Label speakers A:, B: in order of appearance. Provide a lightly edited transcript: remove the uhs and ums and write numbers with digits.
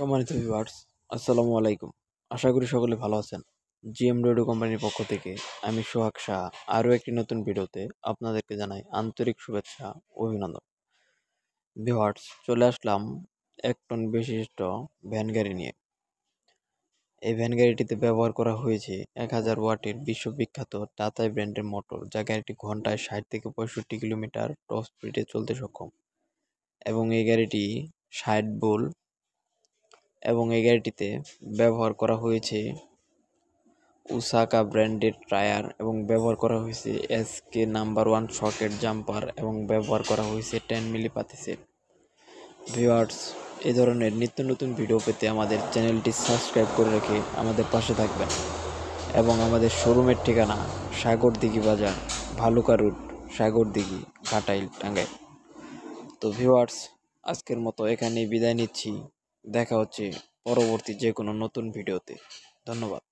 A: সম্মানিত ভিউয়ার্স, আসসালামু আলাইকুম। আশা করি সকলে ভালো আছেন। জিএম রেডিও কোম্পানির পক্ষ থেকে আমি সোহাগ শাহ আরও একটি নতুন ভিডিওতে আপনাদেরকে জানাই আন্তরিক শুভেচ্ছা ও অভিনন্দন। ভিউয়ার্স, চলে আসলাম 1 টন বিশিষ্ট ভ্যান গাড়ি নিয়ে। এই ভ্যান গাড়িটিতে ব্যবহার করা হয়েছে 1000 ওয়াটের বিশ্ববিখ্যাত টাটাই ব্র্যান্ডের মোটর, যা গাড়িটি ঘন্টায় 60 থেকে 65 কিলোমিটার টপ স্পিডে চলতে সক্ষম। এবং এই গাড়িটি 60 বোল এবং এই গাড়িটিতে ব্যবহার করা হয়েছে ওসাকা ব্র্যান্ডের টায়ার এবং ব্যবহার করা হয়েছে এসকে নাম্বার 1 সকেট জাম্পার এবং ব্যবহার করা হয়েছে 10 মিলি পাতি সেট। ভিউয়ার্স, এই ধরনের নিত্য নতুন ভিডিও পেতে আমাদের চ্যানেলটি সাবস্ক্রাইব করে রেখে আমাদের পাশে থাকবেন। এবং আমাদের শোরুমের ঠিকানা সাগরদিঘি বাজার, ভালুকা রোড, সাগরদিঘি, ঘাটাইল, টাঙ্গাইল। তো ভিউয়ার্স, আজকের মতো এখানেই বিদায় নিচ্ছি। দেখা হচ্ছে পরবর্তী যে কোনো নতুন ভিডিওতে। ধন্যবাদ।